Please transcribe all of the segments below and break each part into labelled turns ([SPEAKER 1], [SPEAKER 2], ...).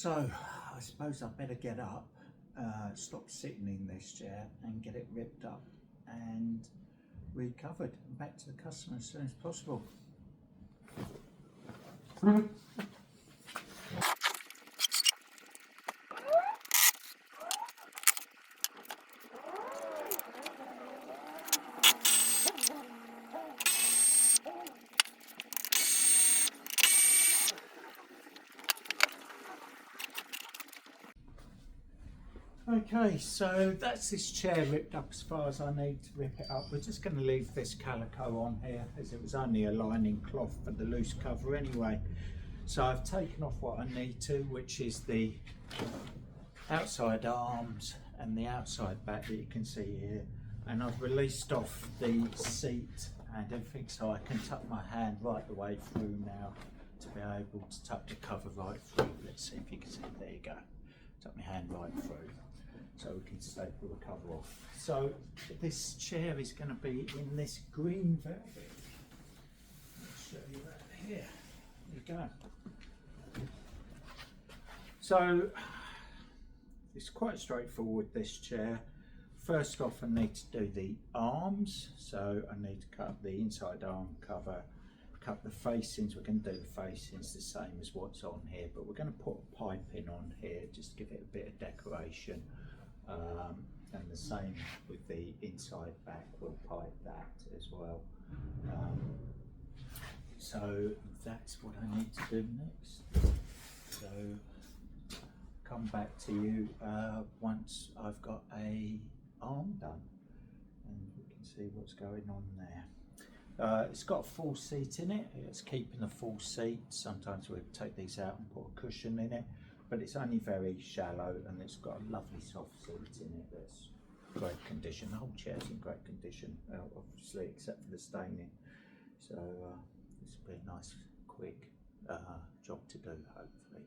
[SPEAKER 1] So I suppose I better get up, stop sitting in this chair and get it ripped up and recovered and back to the customer as soon as possible. Okay, so that's this chair ripped up as far as I need to rip it up. We're just going to leave this calico on here as it was only a lining cloth for the loose cover anyway. So I've taken off what I need to, which is the outside arms and the outside back that you can see here. And I've released off the seat and everything so I can tuck my hand right the way through now to be able to tuck the cover right through. Let's see if you can see, there you go. Tuck my hand right through so we can staple the cover off. So this chair is going to be in this green velvet. I'll show you that here. There you go. So it's quite straightforward, this chair. First off, I need to do the arms. So I need to cut the inside arm cover, cut the facings. We're going to do the facings the same as what's on here, but we're going to put a piping on here just to give it a bit of decoration. And the same with the inside back, we'll pipe that as well. So that's what I need to do next. So come back to you once I've got a arm done and we can see what's going on there. It's got a full seat in it. It's keeping a full seat. Sometimes we'll take these out and put a cushion in it, but it's only very shallow and it's got a lovely soft seat in it that's great condition. The whole chair's in great condition, obviously, except for the staining. So this will be a nice, quick job to do, hopefully.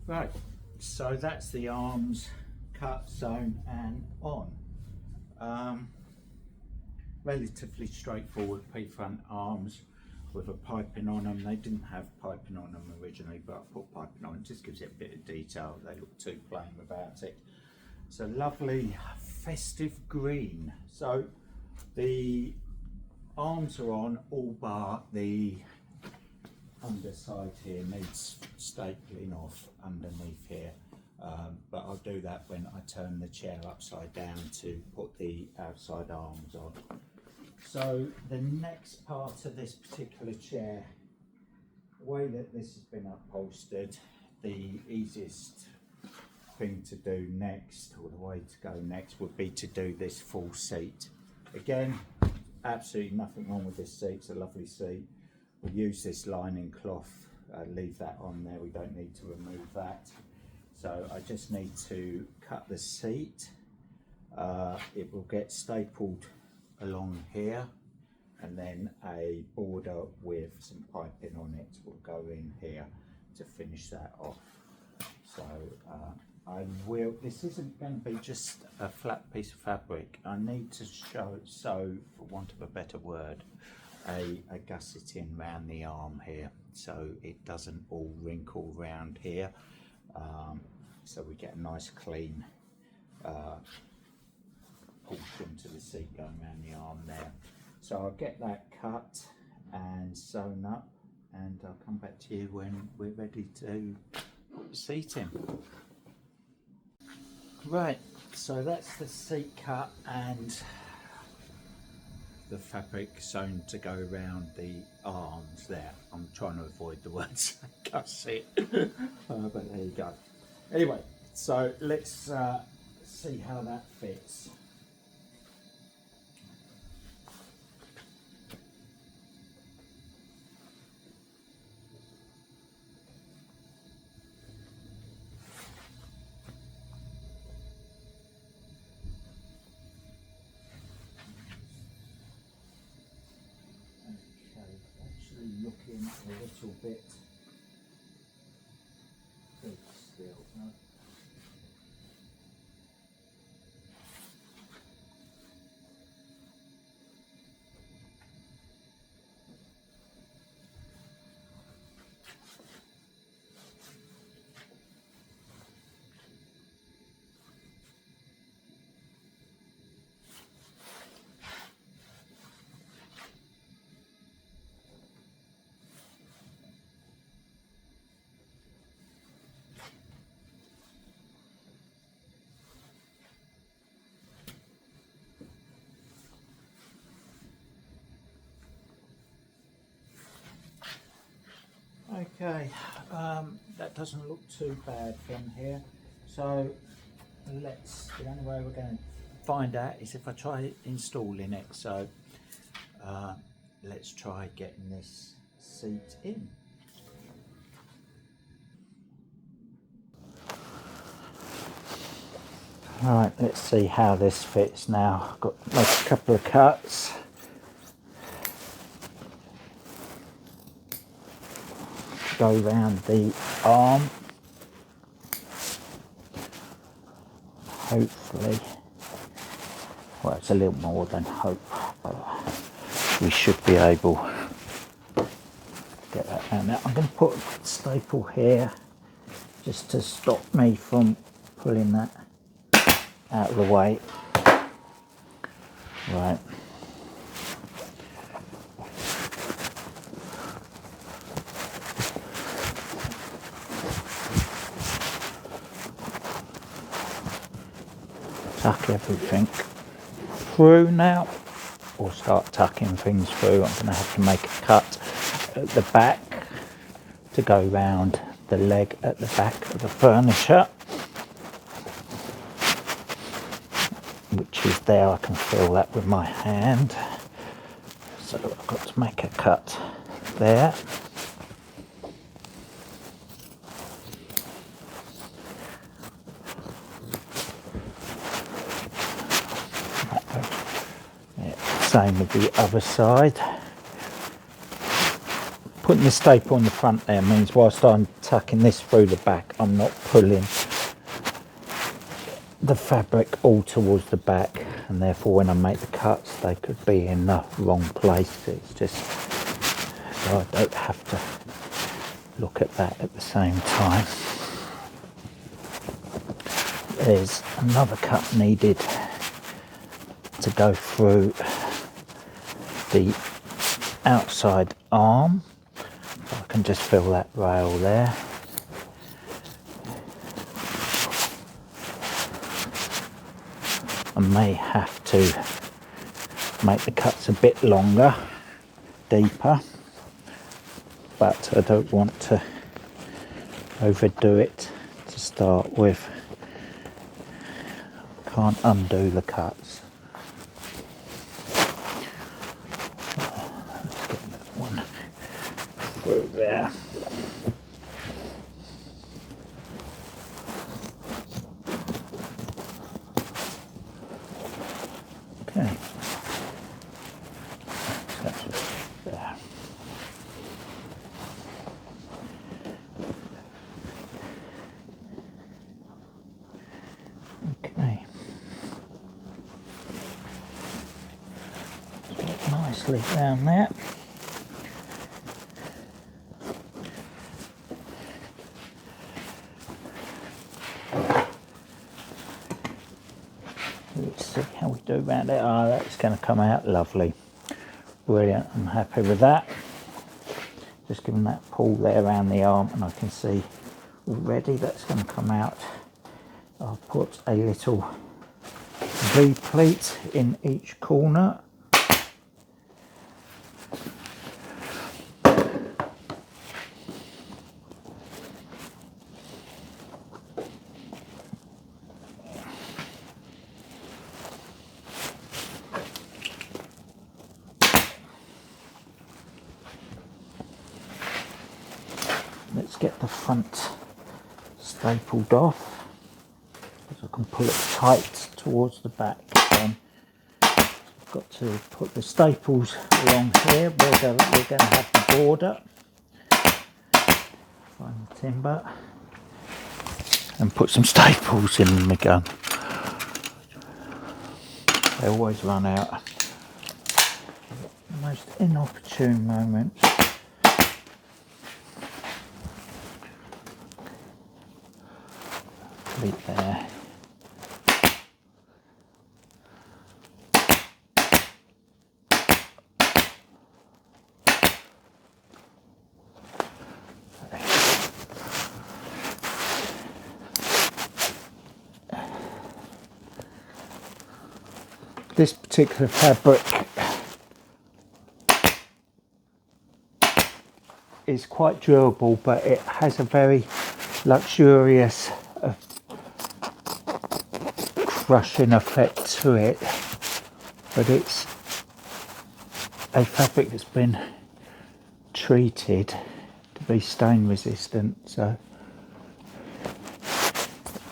[SPEAKER 1] Right, so that's the arms cut, sewn and on. Relatively straightforward P-front arms with a piping on them. They didn't have piping on them originally, but I put piping on. It just gives it a bit of detail. They look too plain without it. It's a lovely festive green. So the arms are on, all bar the underside here needs stapling off underneath here, but I'll do that when I turn the chair upside down to put the outside arms on. So the next part of this particular chair, the way that this has been upholstered, the easiest thing to do next, or the way to go next, would be to do this full seat. Again, absolutely nothing wrong with this seat, it's a lovely seat. We'll use this lining cloth, leave that on there, we don't need to remove that. So I just need to cut the seat. It will get stapled along here, and then a border with some piping on it will go in here to finish that off. So this isn't going to be just a flat piece of fabric. I need to sew, for want of a better word, a gusseting round the arm here so it doesn't all wrinkle round here, so we get a nice clean portion to the seat going around the arm there. So I'll get that cut and sewn up and I'll come back to you when we're ready to put the seat in. Right, so that's the seat cut and the fabric sewn to go around the arms there. I'm trying to avoid the words gusset, but there you go. Anyway, so let's see how that fits. Looking a little bit big still. No? Okay, that doesn't look too bad from here. So the only way we're going to find out is if I try installing it. So let's try getting this seat in. Right, let's see how this fits now. I've got to make a couple of cuts. Go round the arm, hopefully, well, it's a little more than hope, but we should be able to get that round. Now I'm going to put a staple here just to stop me from pulling that out of the way. Right. Tuck everything through now, or start tucking things through. I'm going to have to make a cut at the back to go round the leg at the back of the furniture, which is there. I can feel that with my hand, so I've got to make a cut there. Same with the other side. Putting the staple on the front there means whilst I'm tucking this through the back, I'm not pulling the fabric all towards the back, and therefore when I make the cuts they could be in the wrong place. It's just so I don't have to look at that at the same time. There's another cut needed to go through the outside arm, so I can just fill that rail there. I may have to make the cuts a bit longer, deeper, but I don't want to overdo it to start with. Can't undo the cuts. Let's get that one through there. Okay. That's just there. Okay. Get nicely down there. Let's see how we do around it. Oh, that's going to come out lovely. Brilliant. I'm happy with that. Just giving that pull there around the arm, and I can see already that's going to come out. I'll put a little V-pleat in each corner get the front stapled off, so I can pull it tight towards the back. Then I've got to put the staples along here where we're going to have the border. Find the timber and put some staples in my gun. They always run out. The most inopportune moments. Complete there. This particular fabric is quite durable, but it has a very luxurious crushing effect to it. But it's a fabric that's been treated to be stain resistant, so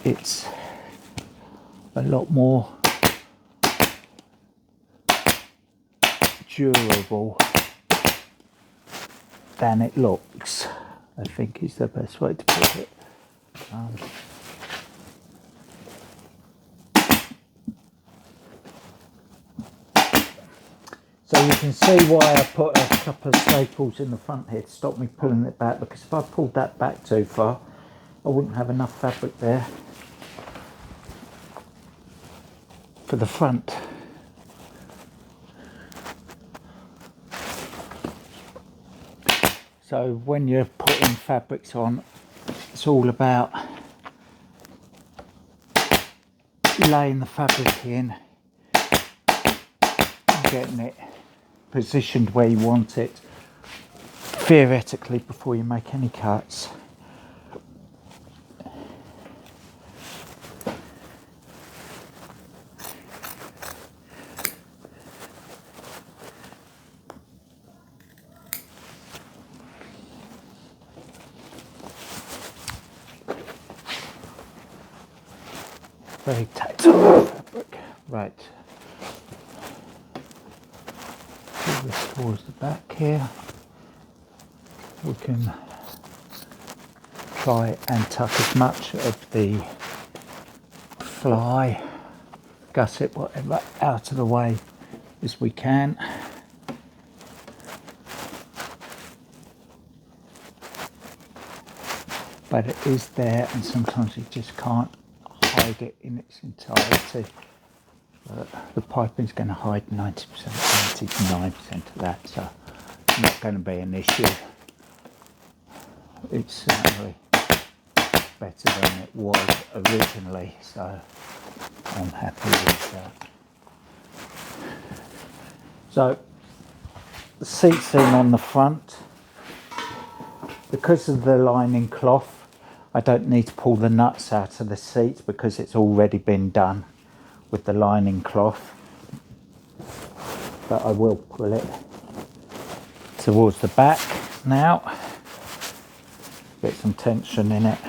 [SPEAKER 1] it's a lot more durable than it looks, I think is the best way to put it. So you can see why I put a couple of staples in the front here to stop me pulling it back, because if I pulled that back too far I wouldn't have enough fabric there for the front. So when you're putting fabrics on, it's all about laying the fabric in and getting it positioned where you want it, theoretically, before you make any cuts. Very tactile fabric. Right. Pull this towards the back here. We can try and tuck as much of the fly, gusset, whatever, out of the way as we can. But it is there, and sometimes you just can't hide it in its entirety. The piping's going to hide 90%, 99% of that, so it's not going to be an issue. It's certainly better than it was originally, so I'm happy with that. So the seats in on the front, because of the lining cloth, I don't need to pull the nuts out of the seat because it's already been done with the lining cloth, but I will pull it towards the back now, get some tension in it,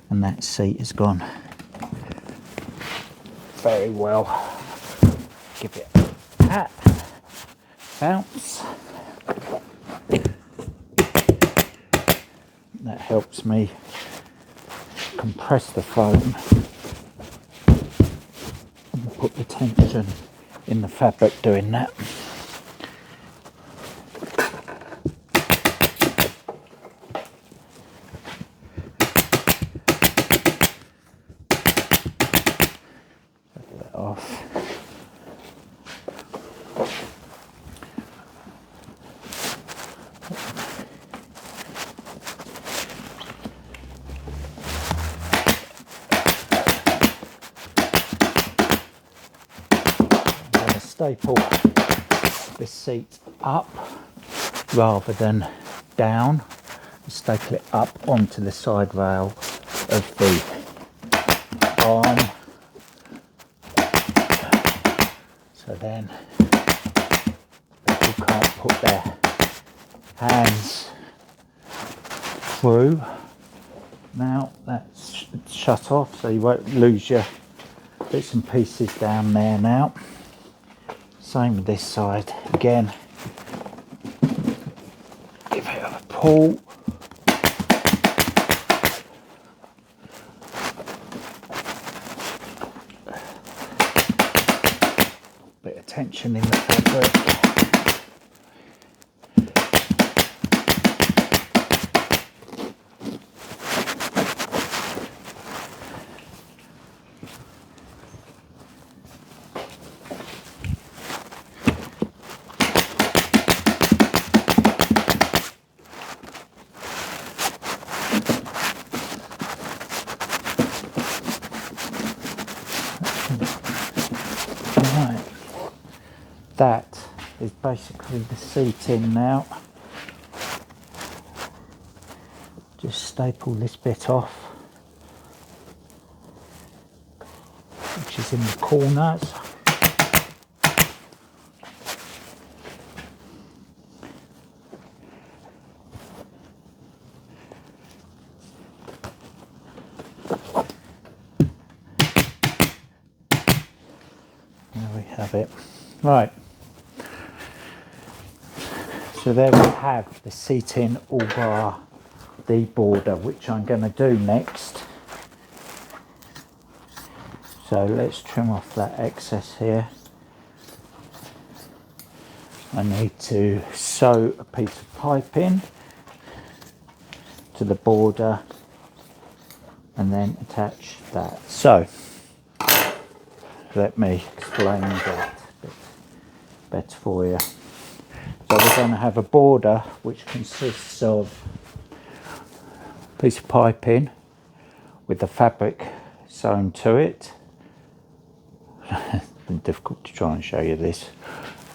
[SPEAKER 1] and that seat has gone very well. Give it a bounce. That helps me compress the foam and put the tension in the fabric doing that. Take that off. Staple this seat up rather than down, staple it up onto the side rail of the arm, so then people can't put their hands through. Now that's shut off, so you won't lose your bits and pieces down there now. Same with this side again. Give it a pull. Bit of tension in the fabric. Right, that is basically the seating now. Just staple this bit off, which is in the corners. There we have it. Right, so there we have the seating all bar the border, which I'm going to do next. So let's trim off that excess here. I need to sew a piece of pipe in to the border and then attach that. So let me explain that a bit better for you. So we're going to have a border which consists of a piece of piping with the fabric sewn to it. It's been difficult to try and show you this.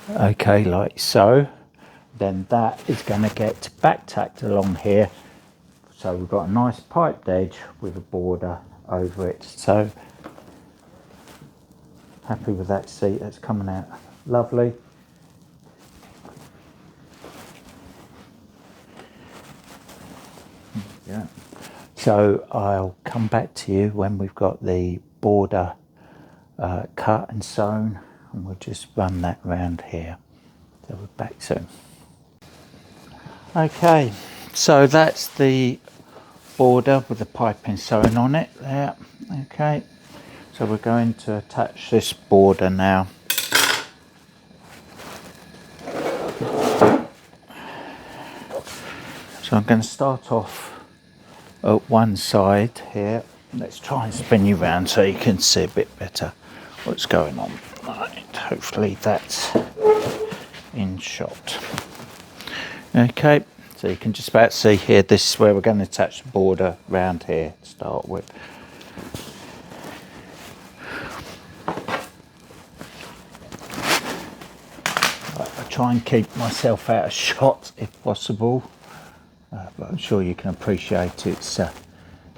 [SPEAKER 1] Okay, like so. Then that is going to get back tacked along here. So we've got a nice piped edge with a border over it. So happy with that seat, that's coming out lovely. Yeah. So I'll come back to you when we've got the border cut and sewn, and we'll just run that round here. So we're back soon. Okay, so that's the border with the piping sewn on it there. Okay, so we're going to attach this border now. So I'm going to start off at one side here. Let's try and spin you round so you can see a bit better what's going on. Right, hopefully that's in shot. Okay, so you can just about see here, this is where we're going to attach the border round here to start with. Right, I try and keep myself out of shot if possible, but I'm sure you can appreciate it's a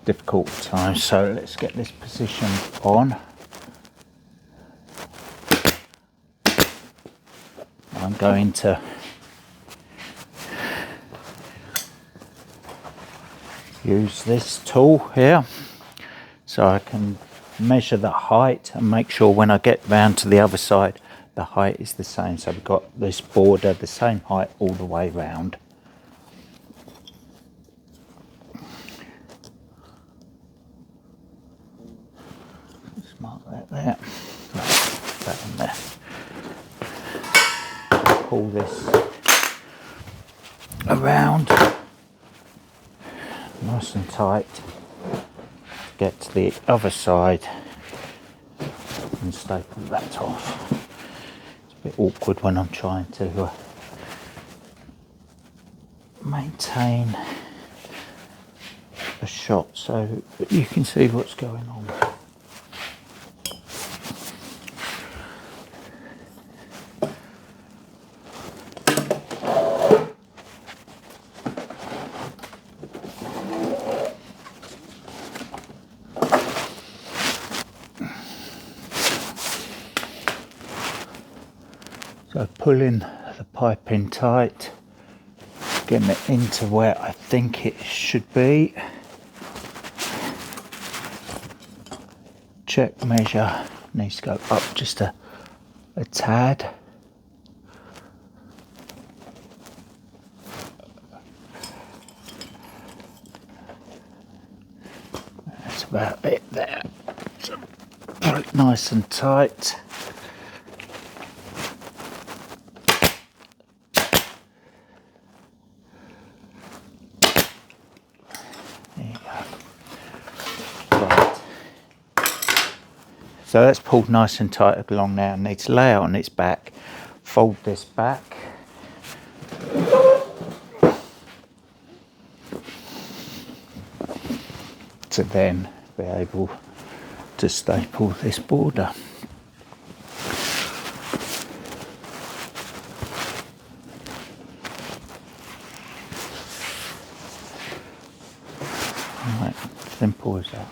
[SPEAKER 1] difficult time. So let's get this position on. I'm going to use this tool here so I can measure the height and make sure when I get round to the other side the height is the same. So we've got this border the same height all the way round. Just mark that there. Right, put that in there. Pull this around nice and tight to get to the other side and staple that off. It's a bit awkward when I'm trying to maintain a shot so that you can see what's going on. So pull in the pipe in tight, getting it into where I think it should be. Check measure, needs to go up just a tad. That's about it there. So pull it nice and tight. So that's pulled nice and tight along now. I need to lay it on its back, fold this back. To then be able to staple this border. Right, simple as that.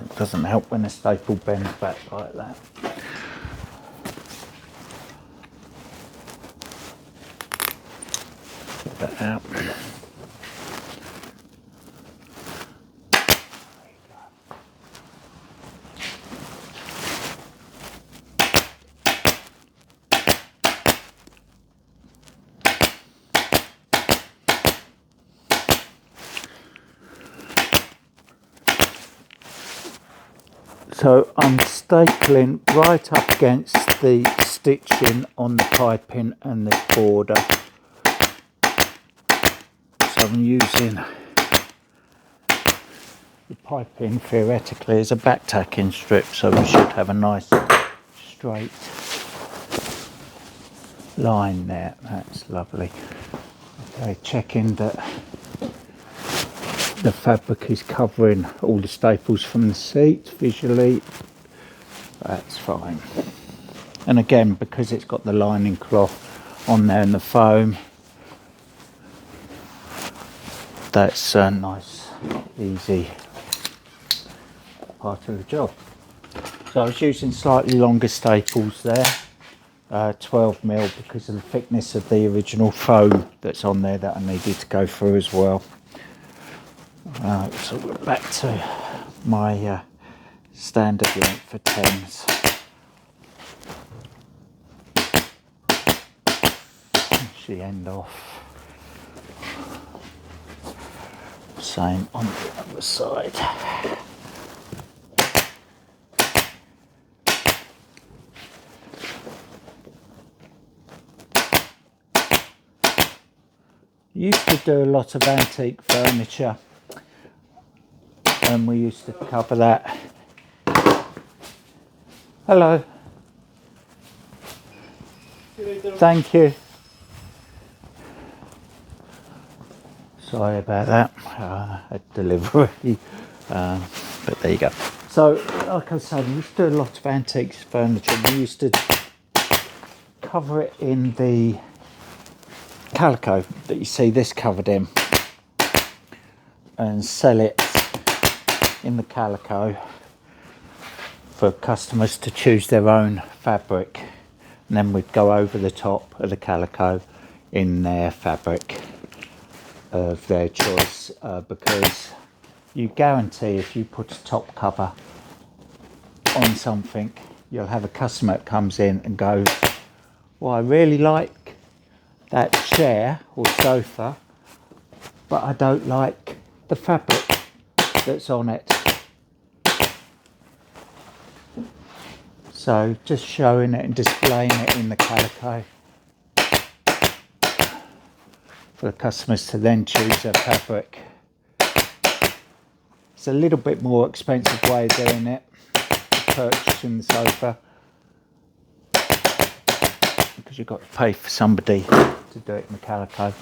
[SPEAKER 1] It doesn't help when a staple bends back like that. Get that out. So I'm stapling right up against the stitching on the piping and the border. So I'm using the piping theoretically as a back tacking strip, so we should have a nice straight line there. That's lovely. Okay, checking that the fabric is covering all the staples from the seat visually. That's fine. And again, because it's got the lining cloth on there and the foam, that's a nice, easy part of the job. So I was using slightly longer staples there, 12mm, because of the thickness of the original foam that's on there that I needed to go through as well. So we're back to my standard length for 10s. Finish the end off. Same on the other side. Used to do a lot of antique furniture, and we used to cover that. Hello. Thank you. Sorry about that. A delivery, but there you go. So, like I was saying, we used to do a lot of antique furniture. We used to cover it in the calico that you see this covered in, and sell it in the calico for customers to choose their own fabric, and then we'd go over the top of the calico in their fabric of their choice, because you guarantee if you put a top cover on something, you'll have a customer that comes in and goes, well, I really like that chair or sofa, but I don't like the fabric that's on it. So just showing it and displaying it in the calico for the customers to then choose their fabric. It's a little bit more expensive way of doing it, purchasing the sofa, because you've got to pay for somebody to do it in the calico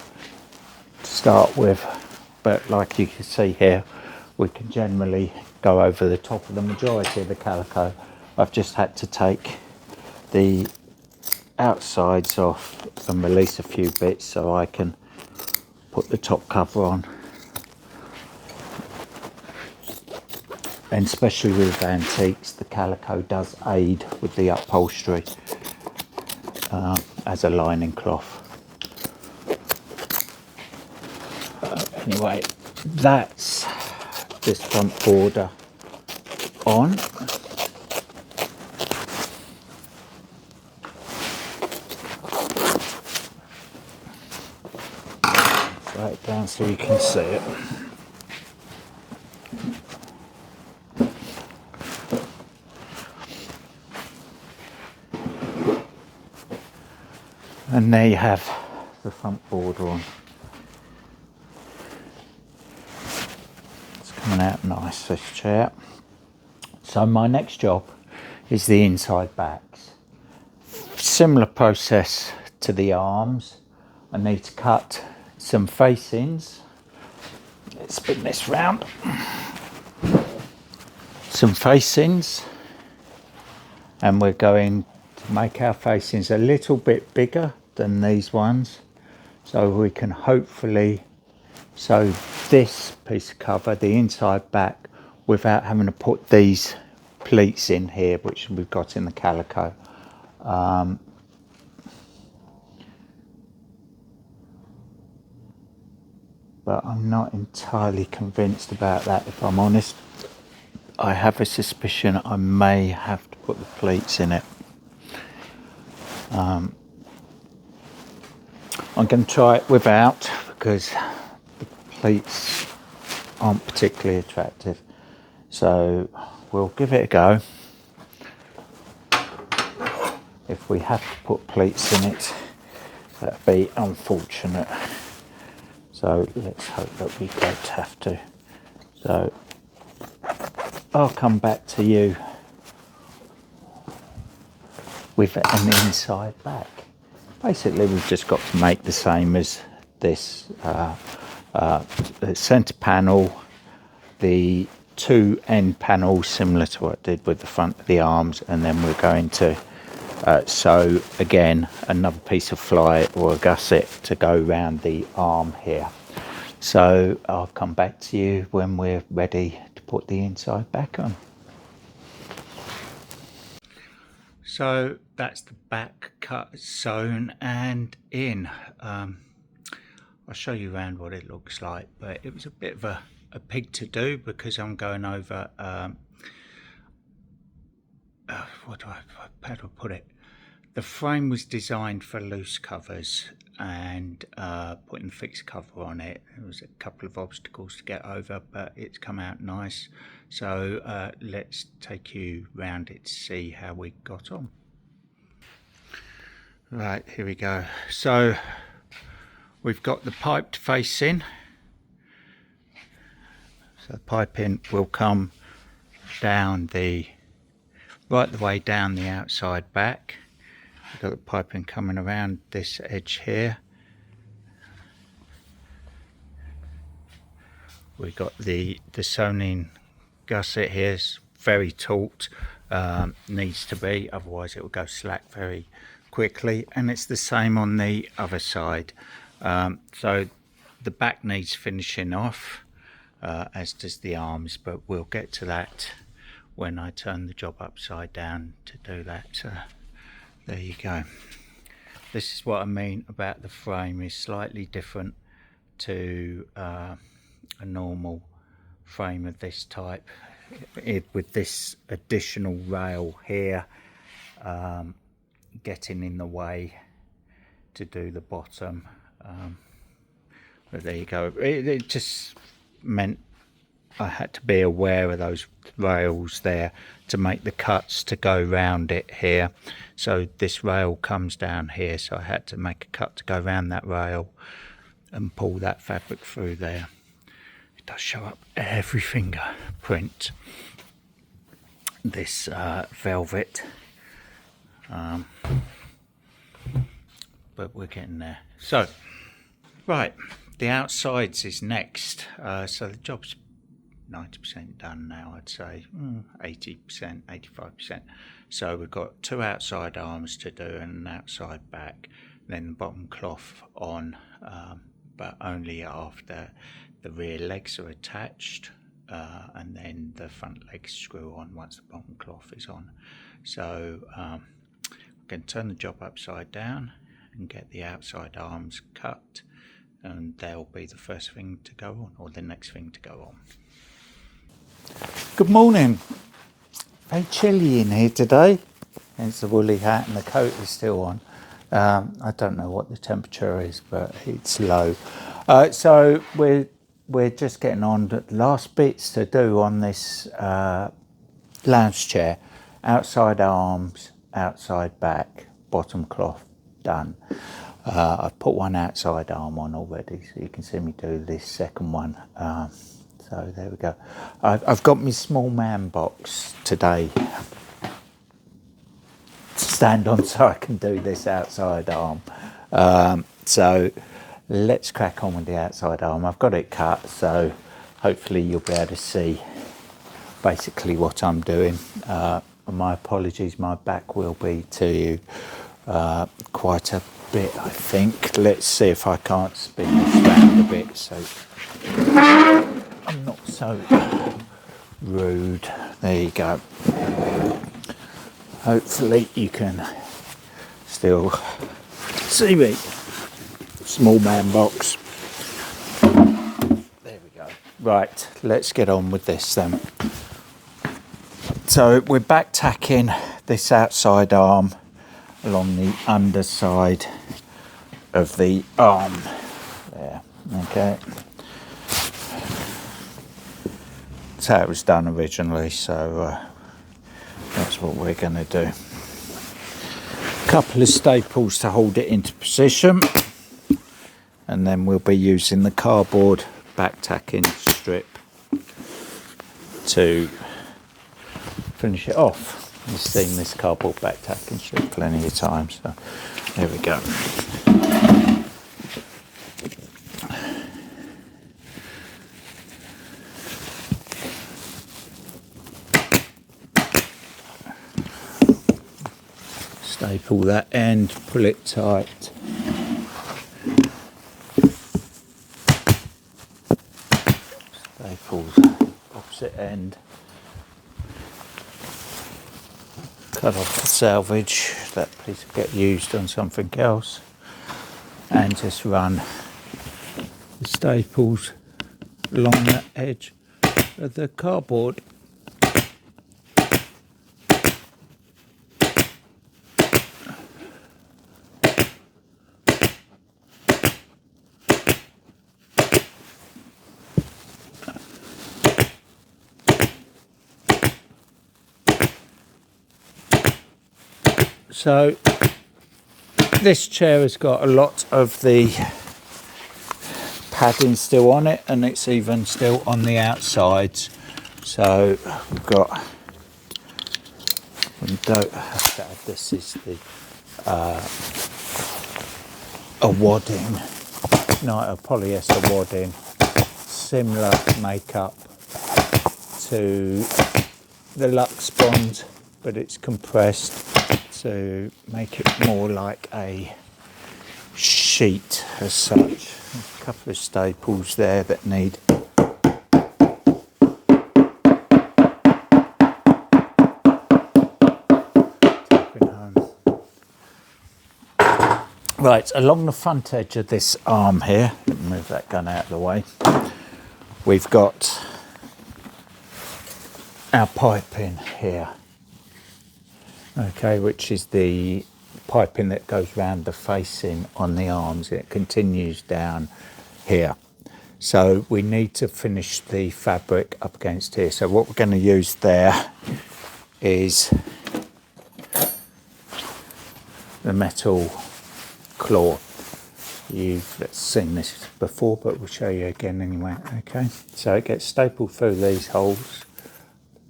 [SPEAKER 1] to start with. But like you can see here, we can generally go over the top of the majority of the calico. I've just had to take the outsides off and release a few bits so I can put the top cover on. And especially with antiques, the calico does aid with the upholstery as a lining cloth. Anyway, that's this front border on. Right down so you can see it. And there you have the front border on. It's coming out nice, this chair. So my next job is the inside backs. Similar process to the arms. I need to cut some facings. Let's spin this round. Some facings. And we're going to make our facings a little bit bigger than these ones, so we can hopefully sew this piece of cover, the inside back, without having to put these pleats in here, which we've got in the calico. But I'm not entirely convinced about that, if I'm honest. I have a suspicion I may have to put the pleats in it. I'm going to try it without, because the pleats aren't particularly attractive. So we'll give it a go. If we have to put pleats in it, that'd be unfortunate. So let's hope that we don't have to. So I'll come back to you with an inside back. Basically, we've just got to make the same as this. The centre panel, the two end panels, similar to what I did with the front of the arms, and then we're going to sew again another piece of fly or a gusset to go around the arm here. So I'll come back to you when we're ready to put the inside back on. So that's the back cut, sewn and in. I'll show you around what it looks like, but it was a bit of a pig to do, because I'm going over how do I put it? The frame was designed for loose covers, and putting the fixed cover on it, there was a couple of obstacles to get over, but it's come out nice. So let's take you round it to see how we got on. Right, here we go. So we've got the piped facing. So the piping will come down right the way down the outside back. We've got the piping coming around this edge here. We've got the sewn in gusset here. It's very taut, needs to be, otherwise it will go slack very quickly. And it's the same on the other side. So the back needs finishing off, as does the arms, but we'll get to that when I turn the job upside down to do that. There you go. This is what I mean about the frame is slightly different to a normal frame of this type, with this additional rail here getting in the way to do the bottom. But there you go. It just meant I had to be aware of those rails there to make the cuts to go round it here. So this rail comes down here, so I had to make a cut to go around that rail and pull that fabric through there. It does show up every fingerprint, this velvet. but we're getting there. So, right, the outsides is next. So the job's 90% done now, I'd say 80%, 85%. So we've got 2 outside arms to do and an outside back, then the bottom cloth on, but only after the rear legs are attached, and then the front legs screw on once the bottom cloth is on. So we can turn the job upside down and get the outside arms cut, and they'll be the first thing to go on, or the next thing to go on. Good morning. Very chilly in here today. Hence the woolly hat and the coat is still on. I don't know what the temperature is, but it's low. So we're just getting on the last bits to do on this lounge chair. Outside arms, outside back, bottom cloth done. I've put one outside arm on already, so you can see me do this second one. So there we go. I've got my small man box today to stand on so I can do this outside arm. So let's crack on with the outside arm. I've got it cut, so hopefully you'll be able to see basically what I'm doing. My apologies, my back will be to you quite a bit, I think. Let's see if I can't spin this round a bit so I'm not so rude. There you go. Hopefully you can still see me. Small man box. There we go. Right, let's get on with this then. So we're back tacking this outside arm along the underside of the arm. There, okay. That's how it was done originally, so that's what we're going to do. A couple of staples to hold it into position, and then we'll be using the cardboard back tacking strip to finish it off. You've seen this cardboard back tacking strip plenty of times, so there we go. Staple that end, pull it tight. Staple opposite end. Cut off the salvage, that piece will get used on something else. And just run the staples along that edge of the cardboard. So this chair has got a lot of the padding still on it, and it's even still on the outsides. So we've got, we don't have to add, this is the a wadding, not a polyester wadding, similar makeup to the Lux Bond, but it's compressed to make it more like a sheet as such. A couple of staples there that need tapping home. Right, along the front edge of this arm here, let me move that gun out of the way, we've got our piping here. Okay, which is the piping that goes round the facing on the arms. It continues down here. So we need to finish the fabric up against here. So what we're going to use there is the metal claw. You've seen this before, but we'll show you again anyway. Okay, so it gets stapled through these holes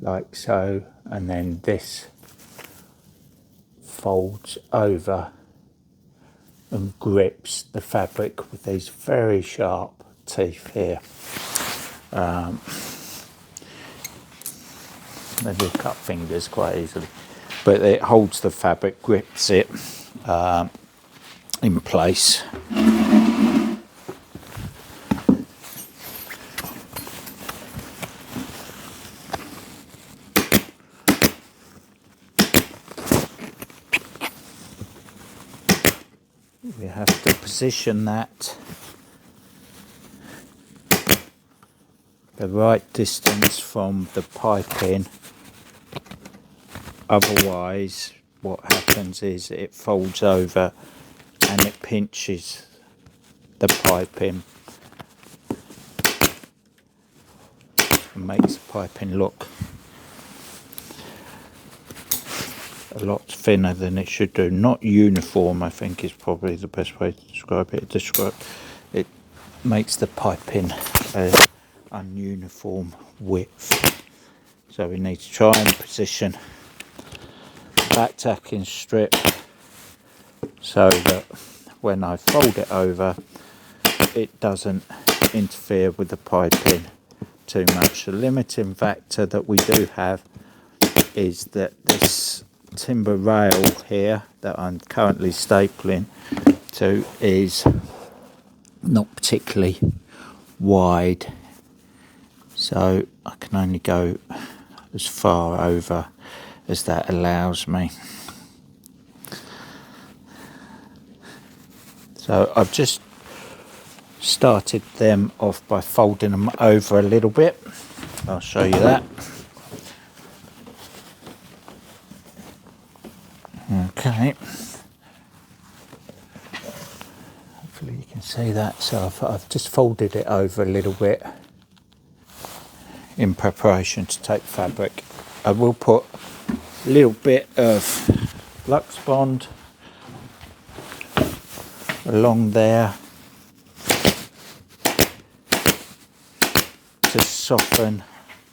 [SPEAKER 1] like so, and then this folds over and grips the fabric with these very sharp teeth here. They do cut fingers quite easily, but it holds the fabric, grips it in place. We have to position that the right distance from the piping, otherwise what happens is it folds over and it pinches the piping and makes the piping look a lot thinner than it should do. Not uniform, I think, is probably the best way to describe it. It makes the piping an ununiform width. So we need to try and position the back tacking strip so that when I fold it over, it doesn't interfere with the piping too much. The limiting factor that we do have is that this timber rail here that I'm currently stapling to is not particularly wide, so I can only go as far over as that allows me. So I've just started them off by folding them over a little bit. I'll show you that. Okay, hopefully you can see that. So I've just folded it over a little bit in preparation to take fabric. I will put a little bit of Lux Bond along there to soften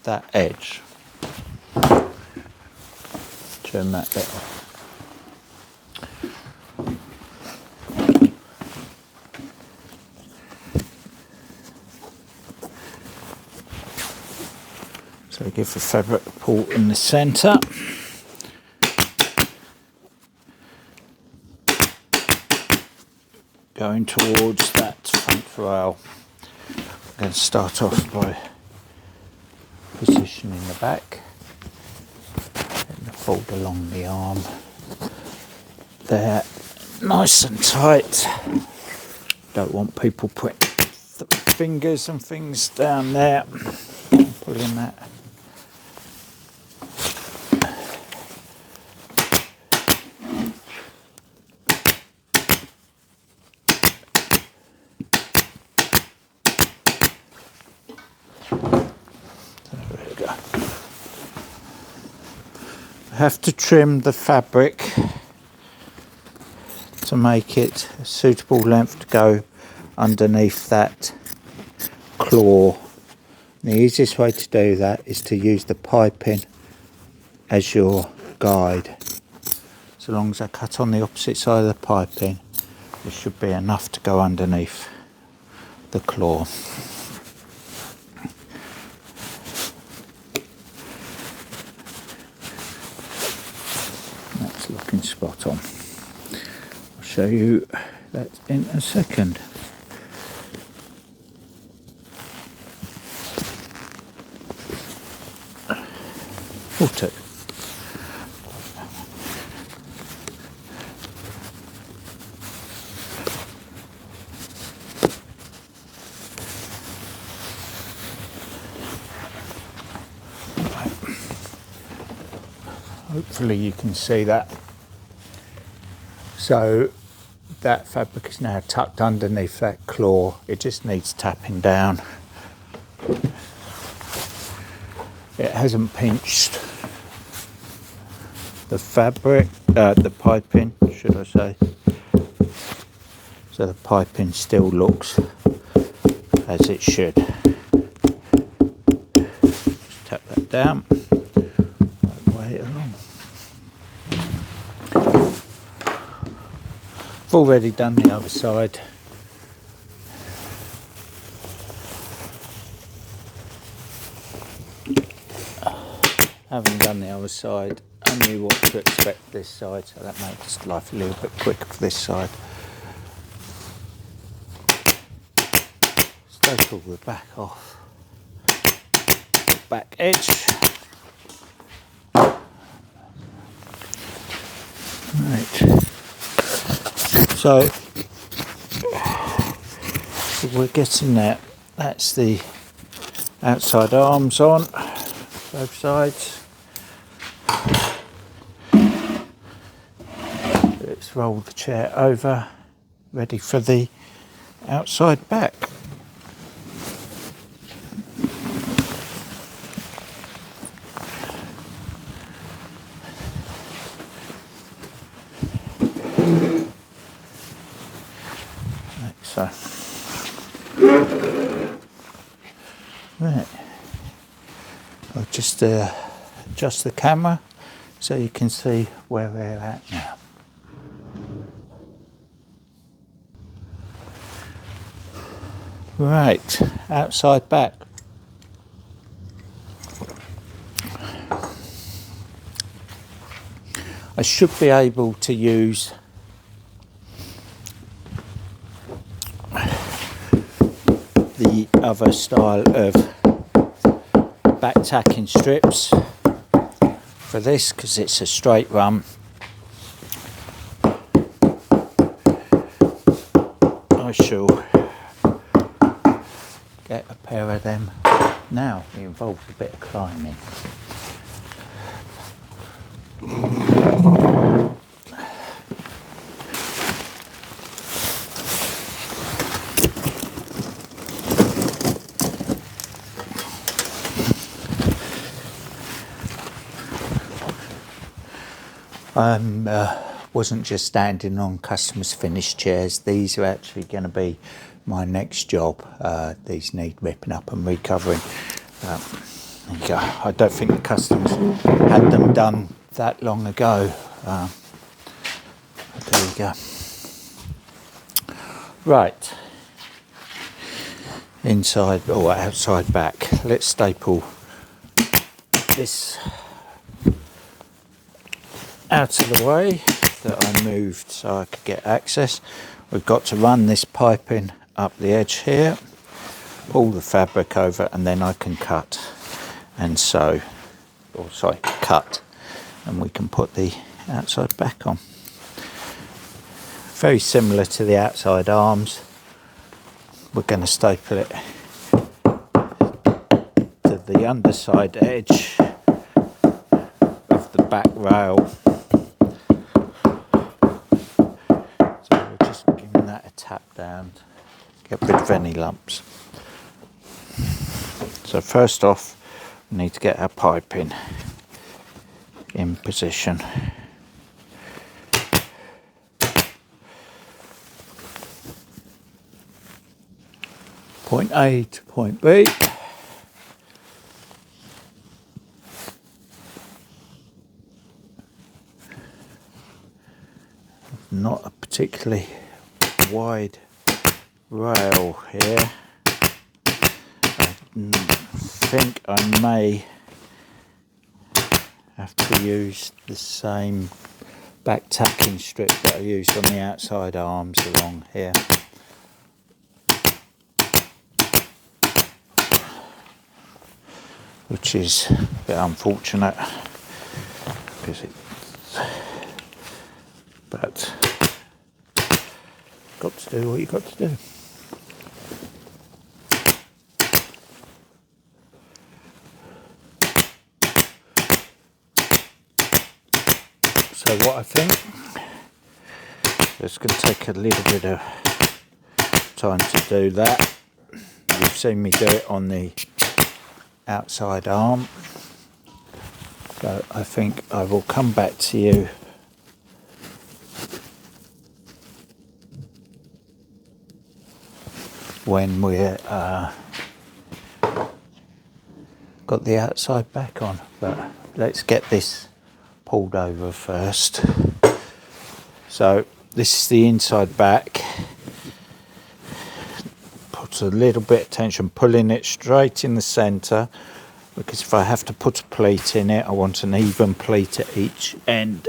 [SPEAKER 1] that edge. Trim that bit off. So give the fabric a pull in the centre. Going towards that front rail. I'm going to start off by positioning the back and fold along the arm there, nice and tight. Don't want people putting fingers and things down there. Pulling that. I have to trim the fabric to make it a suitable length to go underneath that claw. The easiest way to do that is to use the piping as your guide. So long as I cut on the opposite side of the piping, there should be enough to go underneath the claw. That's looking spot on. I'll show you that in a second. Or two. Hopefully you can see that. So that fabric is now tucked underneath that claw. It just needs tapping down. It hasn't pinched the fabric, the piping, should I say. So the piping still looks as it should. Just tap that down, right way along. already done the other side. Having done the other side, I knew what to expect this side, so that makes life a little bit quicker for this side. Staple the back off, the back edge. Right, so we're getting that. That's the outside arms on both sides. Let's roll the chair over, ready for the outside back. Like so. Right. I'll just adjust the camera so you can see where we're at now. Right, outside back. I should be able to use the other style of back tacking strips for this because it's a straight run. I shall get a pair of them now. It involves a bit of climbing. Wasn't just standing on customers' finished chairs. These are actually going to be my next job. These need ripping up and recovering. I don't think the customers had them done that long ago. There you go. Right. Inside or outside back. Let's staple this out of the way that I moved so I could get access. We've got to run this piping up the edge here, pull the fabric over, and then I can cut and sew, or sorry, cut, and we can put the outside back on. Very similar to the outside arms. We're going to staple it to the underside edge of the back rail. Tap down, get rid of any lumps. So first off, we need to get our piping in position. Point A to point B. Not a particularly wide rail here. I think I may have to use the same back tacking strip that I used on the outside arms along here. Which is a bit unfortunate because but got to do what you got to do. So what I think, it's going to take a little bit of time to do that. You've seen me do it on the outside arm. So I think I will come back to you when we're got the outside back on, but let's get this pulled over first. So this is the inside back. Put a little bit of tension, pulling it straight in the centre, because if I have to put a pleat in it, I want an even pleat at each end.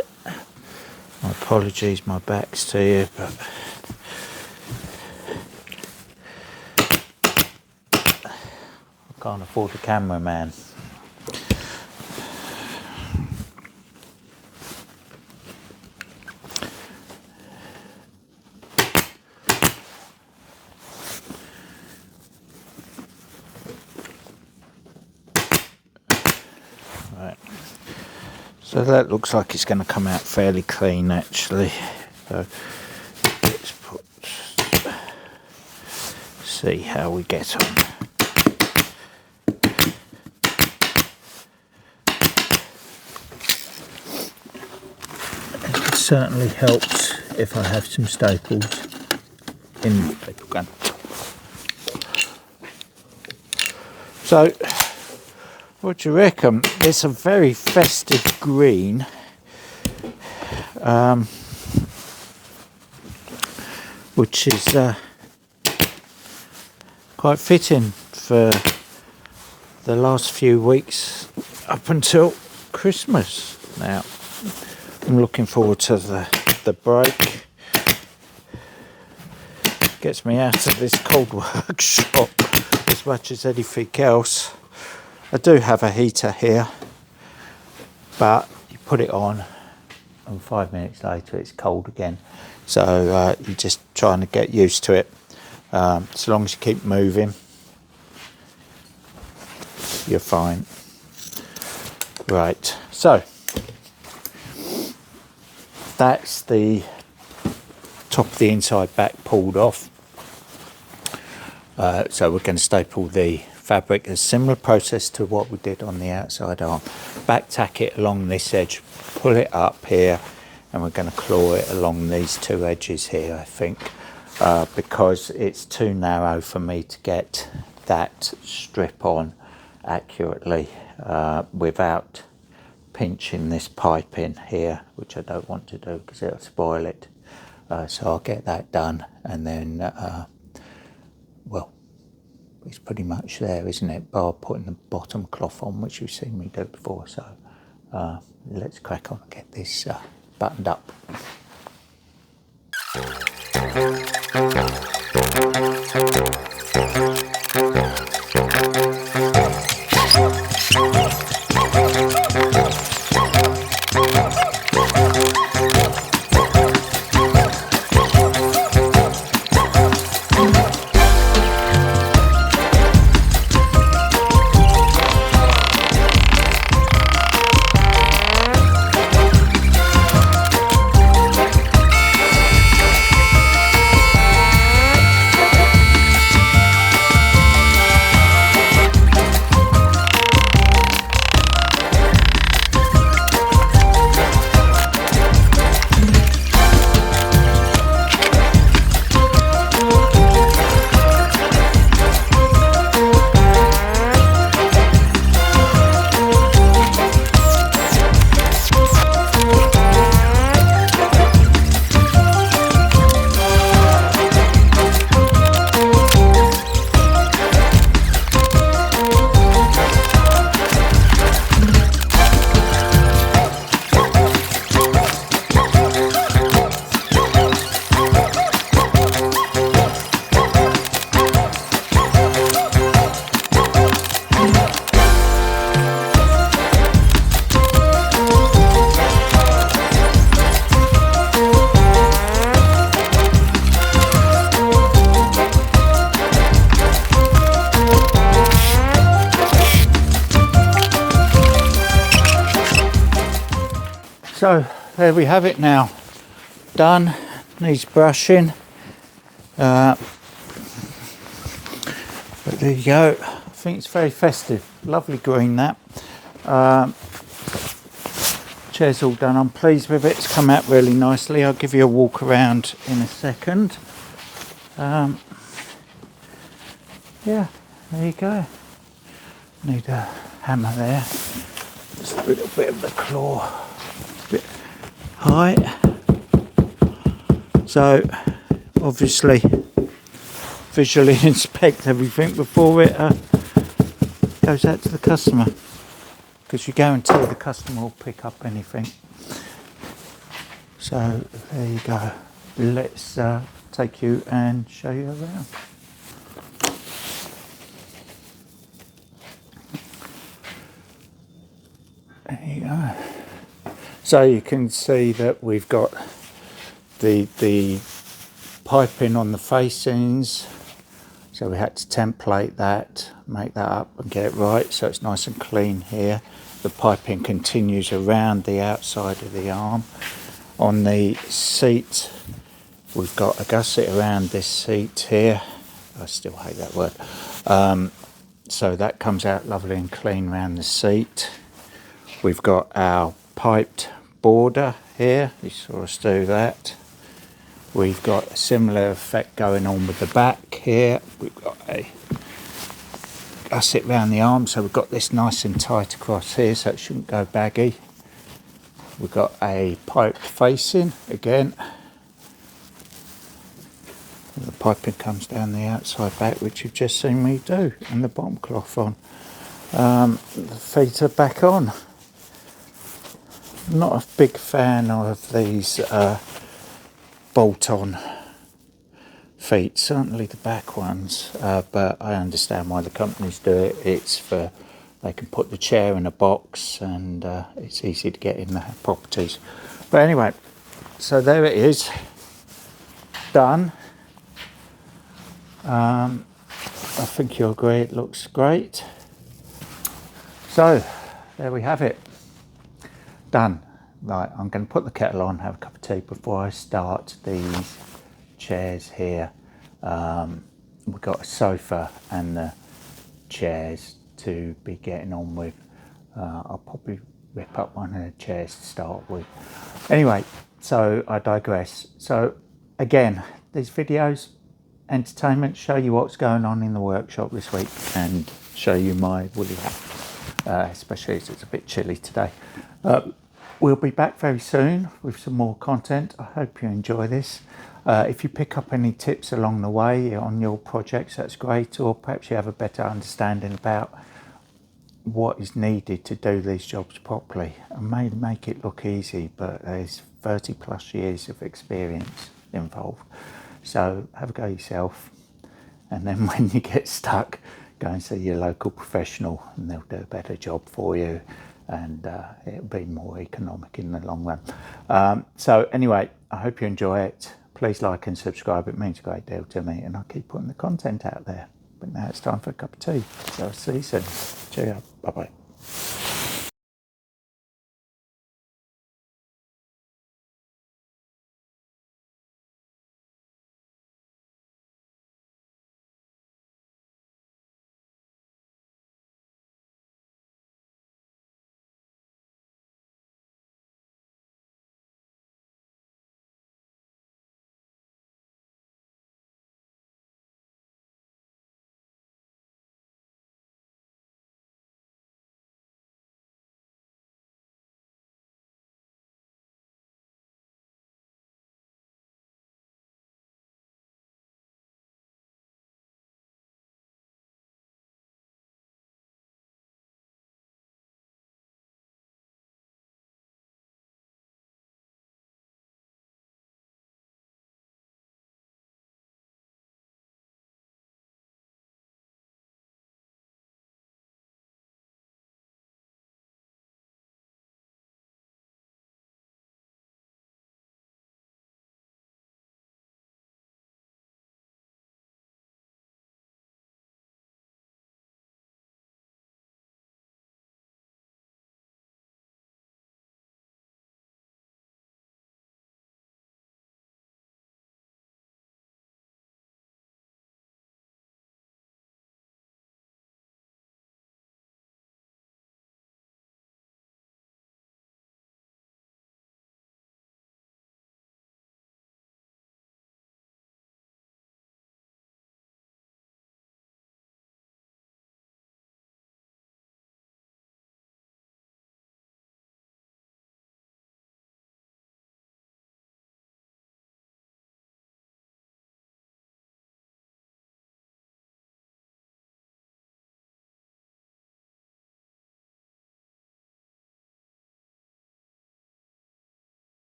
[SPEAKER 1] My apologies, my back's to you, but I can't afford a cameraman. Right. So that looks like it's going to come out fairly clean, actually. So let's see how we get on. It certainly helps if I have some staples in the staple gun. So, what do you reckon? It's a very festive green. Which is quite fitting for the last few weeks up until Christmas. Now, I'm looking forward to the break. Gets me out of this cold workshop as much as anything else. I do have a heater here, but you put it on and 5 minutes later it's cold again. So you're just trying to get used to it. As long as you keep moving, you're fine. Right, so that's the top of the inside back pulled off. So we're going to staple the fabric. A similar process to what we did on the outside arm. Back tack it along this edge, pull it up here, and we're going to claw it along these two edges here, I think, because it's too narrow for me to get that strip on accurately without pinching this pipe in here, which I don't want to do because it'll spoil it. So I'll get that done, and then well, it's pretty much there, isn't it, bar putting the bottom cloth on, which you've seen me do before. So let's crack on and get this buttoned up. So there we have it now, done. Needs brushing, but there you go. I think it's very festive, lovely green that. Chair's all done, I'm pleased with it, it's come out really nicely. I'll give you a walk around in a second. Yeah, there you go. Need a hammer there, just a little bit of the claw. Bit high. So obviously visually inspect everything before it goes out to the customer, because you guarantee the customer will pick up anything. So there you go. Let's take you and show you around. There you go. So you can see that we've got the piping on the facings. So we had to template that, make that up and get it right so it's nice and clean here. The piping continues around the outside of the arm. On the seat, we've got a gusset around this seat here. I still hate that word. So that comes out lovely and clean around the seat. We've got our piped border here. You saw us do that. We've got a similar effect going on with the back here. We've got a gusset round the arm, so we've got this nice and tight across here, so it shouldn't go baggy. We've got a piped facing again. The piping comes down the outside back, which you've just seen me do, and the bottom cloth on. The feet are back on. I'm not a big fan of these bolt-on feet, certainly the back ones, but I understand why the companies do it. It's for, they can put the chair in a box and it's easy to get in the properties. But anyway, so there it is, done. I think you'll agree it looks great. So there we have it, done. Right, I'm going to put the kettle on, have a cup of tea before I start these chairs here. We've got a sofa and the chairs to be getting on with. I'll probably rip up one of the chairs to start with. Anyway, so I digress. So again, these videos, entertainment, show you what's going on in the workshop this week and show you my woolly hat, especially as it's a bit chilly today. We'll be back very soon with some more content. I hope you enjoy this. If you pick up any tips along the way on your projects, that's great, or perhaps you have a better understanding about what is needed to do these jobs properly. I may make it look easy, but there's 30 plus years of experience involved. So have a go yourself, and then when you get stuck, go and see your local professional and they'll do a better job for you, and it'll be more economic in the long run. So anyway, I hope you enjoy it. Please like and subscribe, it means a great deal to me, and I'll keep putting the content out there. But now it's time for a cup of tea, so I'll see you soon. Cheerio, bye bye.